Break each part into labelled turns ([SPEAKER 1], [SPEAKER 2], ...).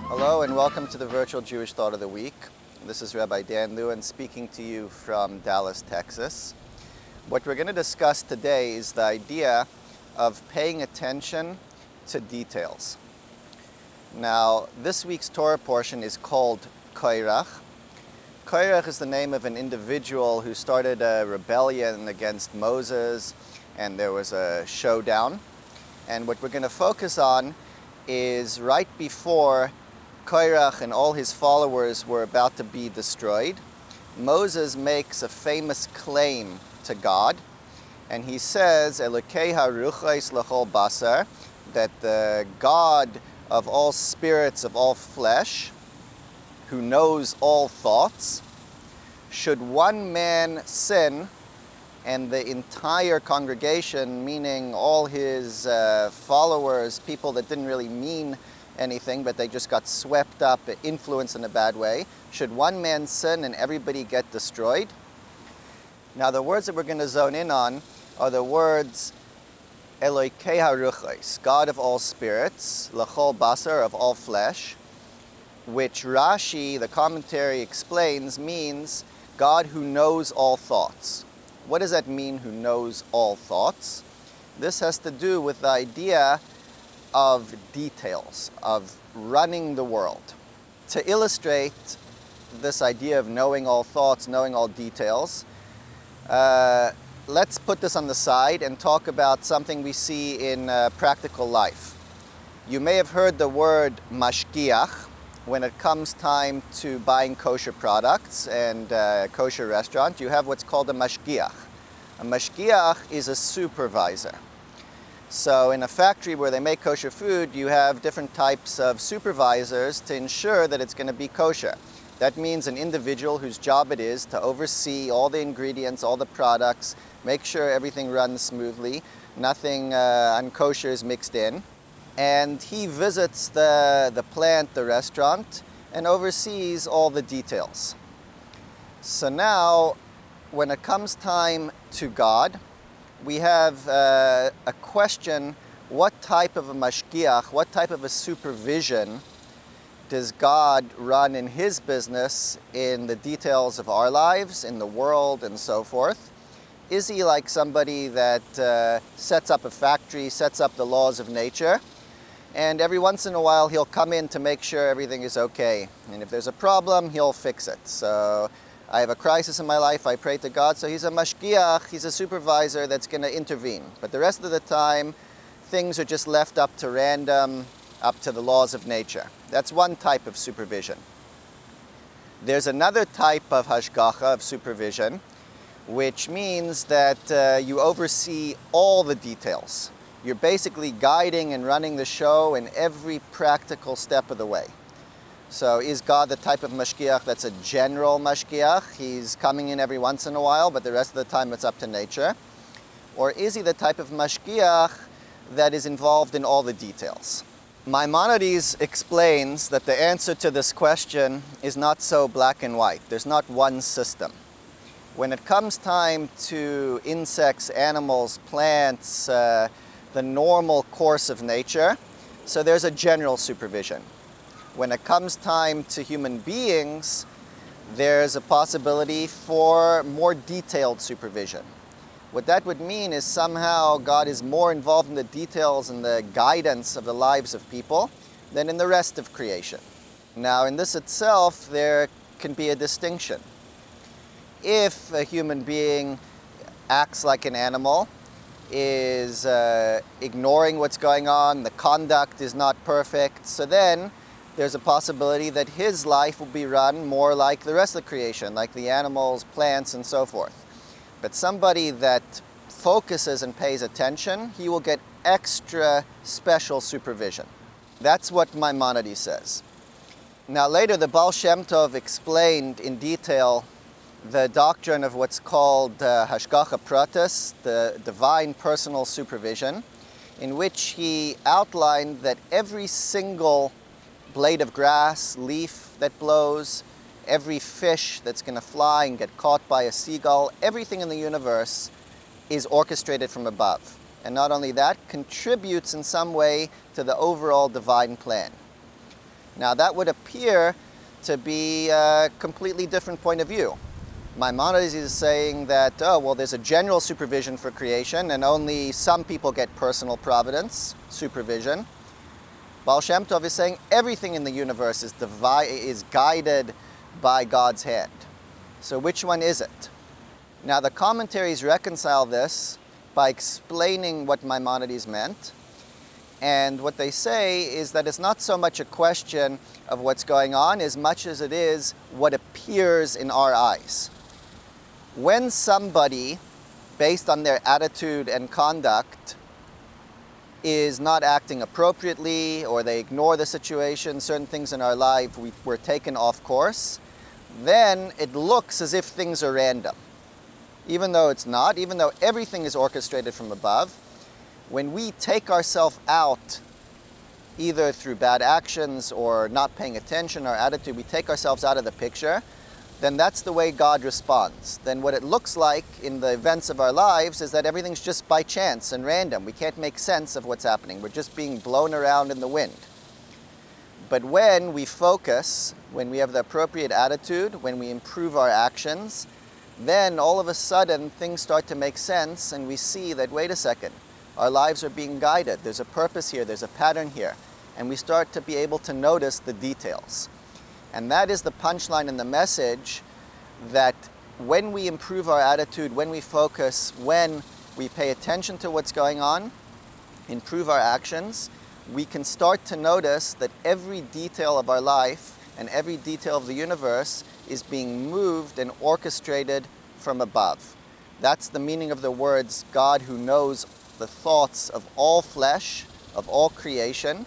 [SPEAKER 1] Hello and welcome to the Virtual Jewish Thought of the Week. This is Rabbi Dan Lewin speaking to you from Dallas, Texas. What we're going to discuss today is the idea of paying attention to details. Now, this week's Torah portion is called Korach. Korach is the name of an individual who started a rebellion against Moses, and there was a showdown. And what we're going to focus on is right before Korach and all his followers were about to be destroyed. Moses makes a famous claim to God, and he says, Elokei haruchos lechol basar, that the God of all spirits of all flesh, who knows all thoughts, should one man sin, and the entire congregation, meaning all his followers, people that didn't really mean anything, but they just got swept up, influenced in a bad way. Should one man sin and everybody get destroyed? Now the words that we're going to zone in on are the words Elokei haruchos, God of all spirits, lechol basar, of all flesh, which Rashi, the commentary, explains means God who knows all thoughts. What does that mean, who knows all thoughts? This has to do with the idea of details, of running the world. To illustrate this idea of knowing all thoughts, knowing all details, let's put this on the side and talk about something we see in practical life. You may have heard the word mashgiach when it comes time to buying kosher products and kosher restaurant. You have what's called a mashgiach. A mashgiach is a supervisor. So in a factory where they make kosher food, you have different types of supervisors to ensure that it's going to be kosher. That means an individual whose job it is to oversee all the ingredients, all the products, make sure everything runs smoothly, nothing unkosher is mixed in. And he visits the plant, the restaurant, and oversees all the details. So now, when it comes time to God, we have a question: what type of a mashgiach, what type of a supervision does God run in his business, in the details of our lives, in the world, and so forth? Is he like somebody that sets up a factory, sets up the laws of nature, and every once in a while he'll come in to make sure everything is okay, and if there's a problem, he'll fix it? So I have a crisis in my life, I pray to God, so he's a mashgiach, he's a supervisor that's going to intervene. But the rest of the time, things are just left up to random, up to the laws of nature. That's one type of supervision. There's another type of hashgacha, of supervision, which means that you oversee all the details. You're basically guiding and running the show in every practical step of the way. So is God the type of mashgiach that's a general mashgiach? He's coming in every once in a while, but the rest of the time it's up to nature. Or is he the type of mashgiach that is involved in all the details? Maimonides explains that the answer to this question is not so black and white. There's not one system. When it comes time to insects, animals, plants, the normal course of nature, so there's a general supervision. When it comes time to human beings, there's a possibility for more detailed supervision. What that would mean is somehow God is more involved in the details and the guidance of the lives of people than in the rest of creation. Now, in this itself, there can be a distinction. If a human being acts like an animal, is ignoring what's going on, the conduct is not perfect, so then there's a possibility that his life will be run more like the rest of the creation, like the animals, plants, and so forth. But somebody that focuses and pays attention, he will get extra special supervision. That's what Maimonides says. Now later, the Baal Shem Tov explained in detail the doctrine of what's called Hashgacha Pratis, the divine personal supervision, in which he outlined that every single blade of grass, leaf that blows, every fish that's going to fly and get caught by a seagull, everything in the universe is orchestrated from above. And not only that, contributes in some way to the overall divine plan. Now that would appear to be a completely different point of view. Maimonides is saying that, oh, well, there's a general supervision for creation and only some people get personal providence, supervision. Baal Shem Tov is saying everything in the universe is guided by God's hand. So which one is it? Now the commentaries reconcile this by explaining what Maimonides meant. And what they say is that it's not so much a question of what's going on as much as it is what appears in our eyes. When somebody, based on their attitude and conduct, is not acting appropriately, or they ignore the situation, certain things in our life were taken off course, then it looks as if things are random. Even though it's not, even though everything is orchestrated from above, when we take ourselves out, either through bad actions or not paying attention, our attitude, we take ourselves out of the picture, then that's the way God responds. Then what it looks like in the events of our lives is that everything's just by chance and random. We can't make sense of what's happening. We're just being blown around in the wind. But when we focus, when we have the appropriate attitude, when we improve our actions, then all of a sudden things start to make sense and we see that, wait a second, our lives are being guided. There's a purpose here, there's a pattern here. And we start to be able to notice the details. And that is the punchline in the message, that when we improve our attitude, when we focus, when we pay attention to what's going on, improve our actions, we can start to notice that every detail of our life and every detail of the universe is being moved and orchestrated from above. That's the meaning of the words, God who knows the thoughts of all flesh, of all creation.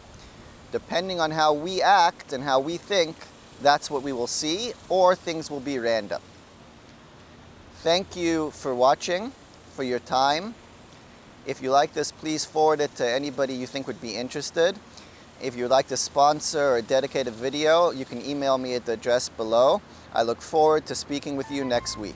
[SPEAKER 1] Depending on how we act and how we think, that's what we will see, or things will be random. Thank you for watching, for your time. If you like this, please forward it to anybody you think would be interested. If you'd like to sponsor or dedicate a video, you can email me at the address below. I look forward to speaking with you next week.